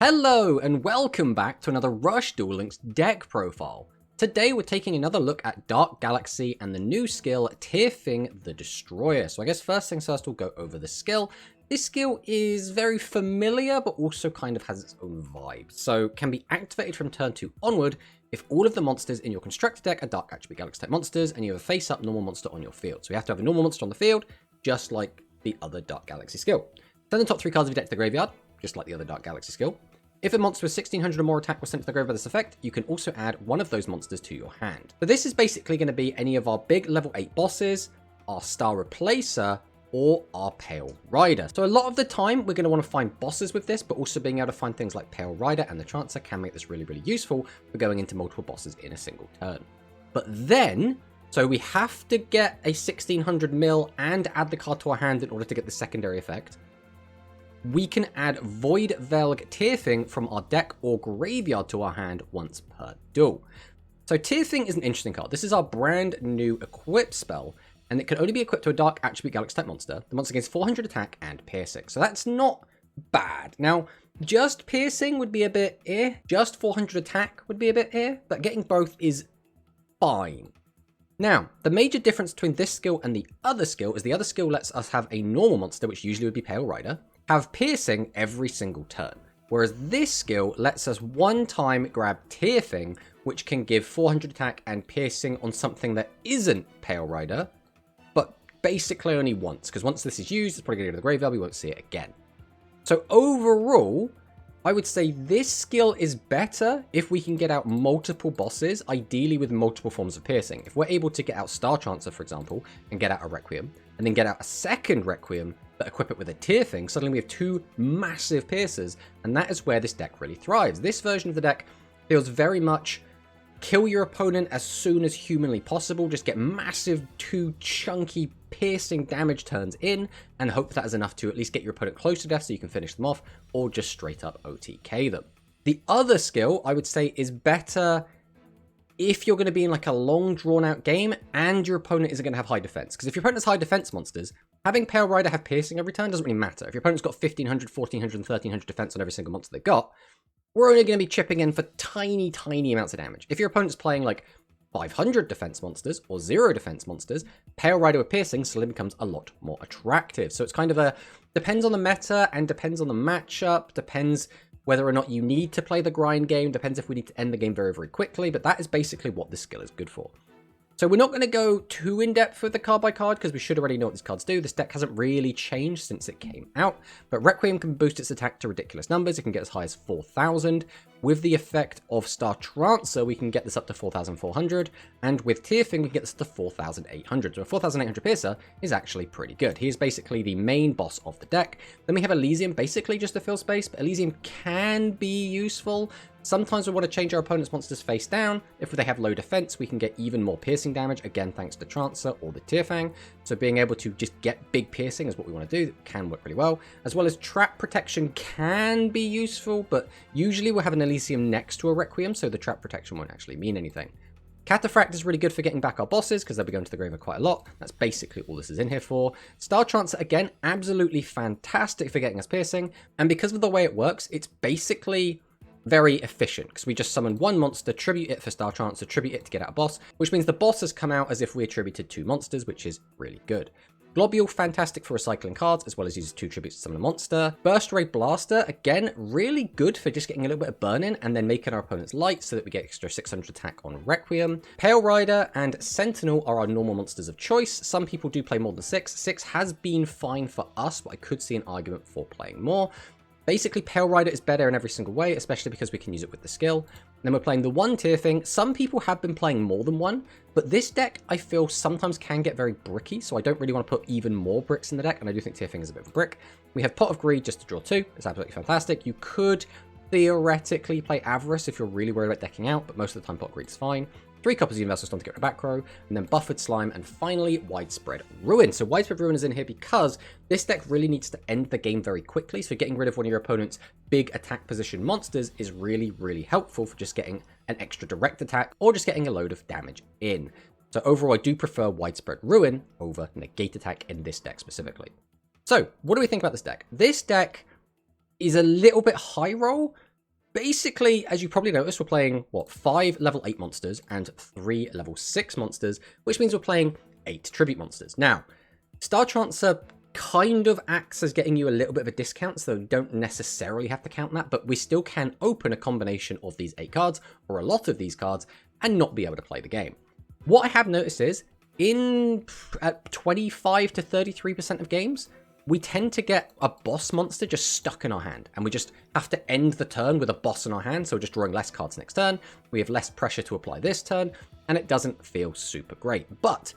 Hello and welcome back to another Rush Duel Links deck profile. Today we're taking another look at Dark Galaxy and the new skill Tyrfing the Destroyer. So I guess first things first, we'll go over the skill. This skill is very familiar but also kind of has its own vibe. So can be activated from turn 2 onward if all of the monsters in your constructed deck are Dark Attribute Galaxy type monsters and you have a face up normal monster on your field. So you have to have a normal monster on the field just like the other Dark Galaxy skill. Send the top 3 cards of your deck to the graveyard just like the other Dark Galaxy skill. If a monster with 1600 or more attack was sent to the graveyard by this effect, you can also add one of those monsters to your hand. So this is basically going to be any of our big level 8 bosses, our Star Replacer, or our Pale Rider. So a lot of the time, we're going to want to find bosses with this, but also being able to find things like Pale Rider and the Trancer can make this really, really useful for going into multiple bosses in a single turn. But then, so we have to get a 1600 mil and add the card to our hand in order to get the secondary effect. We can add Void Velg Tyrfing from our deck or graveyard to our hand once per duel. So Tyrfing is an interesting card. This is our brand new equip spell, and it can only be equipped to a Dark Attribute Galaxy type monster. The monster gains 400 attack and piercing, so that's not bad. Now, just piercing would be a bit just 400 attack would be a bit but getting both is fine. Now, the major difference between this skill and the other skill is the other skill lets us have a normal monster, which usually would be Pale Rider, have piercing every single turn, whereas this skill lets us one time grab Tyrfing, which can give 400 attack and piercing on something that isn't Pale Rider, but basically only once, because once this is used, it's probably going to go to the graveyard, we won't see it again. So overall, I would say this skill is better if we can get out multiple bosses, ideally with multiple forms of piercing. If we're able to get out Star Trancer, for example, and get out a Requiem, and then get out a second Requiem, but equip it with a Tyrfing, suddenly we have two massive piercers, and that is where this deck really thrives. This version of the deck feels very much kill your opponent as soon as humanly possible, just get massive two chunky piercing damage turns in, and hope that is enough to at least get your opponent close to death so you can finish them off, or just straight up OTK them. The other skill, I would say, is better if you're going to be in like a long drawn out game and your opponent isn't going to have high defense. Because if your opponent has high defense monsters, having Pale Rider have piercing every turn doesn't really matter. If your opponent's got 1500, 1400, and 1300 defense on every single monster they've got, we're only going to be chipping in for tiny, tiny amounts of damage. If your opponent's playing like 500 defense monsters or 0 defense monsters, Pale Rider with piercing suddenly becomes a lot more attractive. So it's kind of a, depends on the meta and depends on the matchup, depends whether or not you need to play the grind game, depends if we need to end the game very, very quickly, but that is basically what this skill is good for. So we're not going to go too in-depth with the card by card because we should already know what these cards do. This deck hasn't really changed since it came out, but Requiem can boost its attack to ridiculous numbers. It can get as high as 4,000. With the effect of Star Trancer, we can get this up to 4,400, and with Tyrfing, we can get this to 4,800. So a 4,800 Piercer is actually pretty good. He is basically the main boss of the deck. Then we have Elysium, basically just to fill space, but Elysium can be useful. Sometimes we want to change our opponent's monsters face down. If they have low defense, we can get even more piercing damage, again thanks to Trancer or the Tyrfing. So being able to just get big piercing is what we want to do. It can work really well. As well as trap protection can be useful, but usually we'll have an Elysium next to a Requiem, so the trap protection won't actually mean anything. Cataphract is really good for getting back our bosses, because they'll be going to the graveyard quite a lot. That's basically all this is in here for. Star Trancer, again, absolutely fantastic for getting us piercing, and because of the way it works, it's basically very efficient, because we just summon one monster, tribute it for Star Trancer, tribute it to get out a boss, which means the boss has come out as if we attributed 2 monsters, which is really good. Globule, fantastic for recycling cards, as well as uses 2 tributes to summon a monster. Burst Ray Blaster, again, really good for just getting a little bit of burn in and then making our opponents light so that we get extra 600 attack on Requiem. Pale Rider and Sentinel are our normal monsters of choice. Some people do play more than 6. 6 has been fine for us, but I could see an argument for playing more. Basically, Pale Rider is better in every single way, especially because we can use it with the skill. Then we're playing the one Tyrfing. Some people have been playing more than one, but this deck, I feel, sometimes can get very bricky, so I don't really want to put even more bricks in the deck, and I do think Tyrfing is a bit of a brick. We have Pot of Greed just to draw 2. It's absolutely fantastic. You could theoretically play Avarice if you're really worried about decking out, but most of the time Pot of Greed is fine. 3 copies of Universal Storm to get rid of back row, and then Buffered Slime, and finally Widespread Ruin. So Widespread Ruin is in here because this deck really needs to end the game very quickly, so getting rid of one of your opponent's big attack position monsters is really, really helpful for just getting an extra direct attack, or just getting a load of damage in. So overall, I do prefer Widespread Ruin over Negate Attack in this deck specifically. So, what do we think about this deck? This deck is a little bit high roll, basically, as you probably noticed, we're playing, what, 5 level 8 monsters and 3 level 6 monsters, which means we're playing 8 tribute monsters. Now, Star Transfer kind of acts as getting you a little bit of a discount, so you don't necessarily have to count that, but we still can open a combination of these 8 cards, or a lot of these cards, and not be able to play the game. What I have noticed is, at 25 to 33% of games, we tend to get a boss monster just stuck in our hand, and we just have to end the turn with a boss in our hand, so we're just drawing less cards next turn, we have less pressure to apply this turn, and it doesn't feel super great. But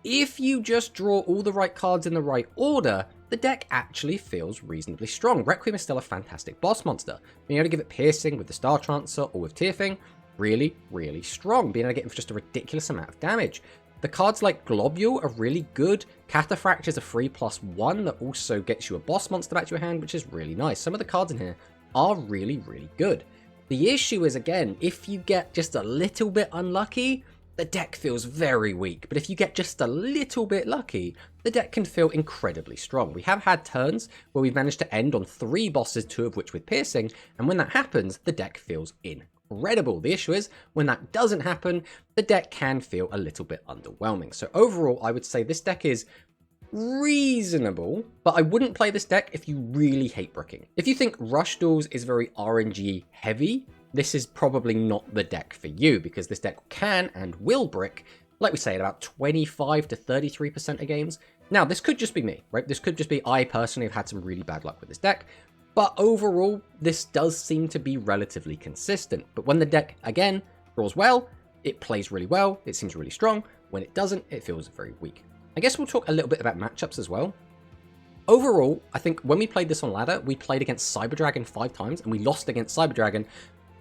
if you just draw all the right cards in the right order, the deck actually feels reasonably strong. Requiem is still a fantastic boss monster. Being able to give it piercing with the Star Transfer or with Tyrfing, really, really strong. Being able to get him for just a ridiculous amount of damage. The cards like Globule are really good. Cataphract is a 3+1 that also gets you a boss monster back to your hand, which is really nice. Some of the cards in here are really, really good. The issue is, again, if you get just a little bit unlucky, the deck feels very weak. But if you get just a little bit lucky, the deck can feel incredibly strong. We have had turns where we've managed to end on 3 bosses, 2 of which with piercing, and when that happens, the deck feels incredible. The issue is, when that doesn't happen, the deck can feel a little bit underwhelming. So overall, I would say this deck is reasonable, but I wouldn't play this deck if you really hate bricking. If you think Rush Duels is very RNG heavy, this is probably not the deck for you, because this deck can and will brick, like we say, at about 25 to 33% of games. Now, this could just be me, right? This could just be I personally have had some really bad luck with this deck, but overall, this does seem to be relatively consistent. But when the deck, again, draws well, it plays really well, it seems really strong. When it doesn't, it feels very weak. I guess we'll talk a little bit about matchups as well. Overall, I think when we played this on ladder, we played against Cyber Dragon 5 times, and we lost against Cyber Dragon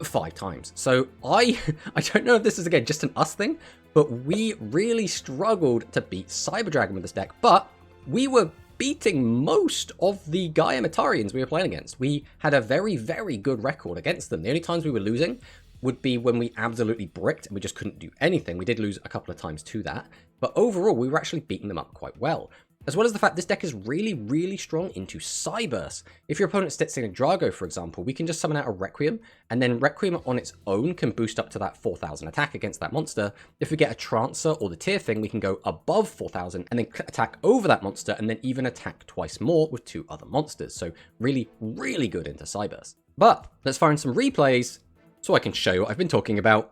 5 times. So I don't know if this is, again, just an us thing, but we really struggled to beat Cyber Dragon with this deck, but we were beating most of the Gaia Metarions we were playing against. We had a very, very good record against them. The only times we were losing would be when we absolutely bricked and we just couldn't do anything. We did lose a couple of times to that, but overall we were actually beating them up quite well. As well as the fact this deck is really, really strong into Cybers. If your opponent sits in a Drago, for example, we can just summon out a Requiem, and then Requiem on its own can boost up to that 4,000 attack against that monster. If we get a Trancer or the Tyrfing, we can go above 4,000 and then attack over that monster, and then even attack twice more with 2 other monsters. So really, really good into Cybers. But let's find some replays so I can show you what I've been talking about.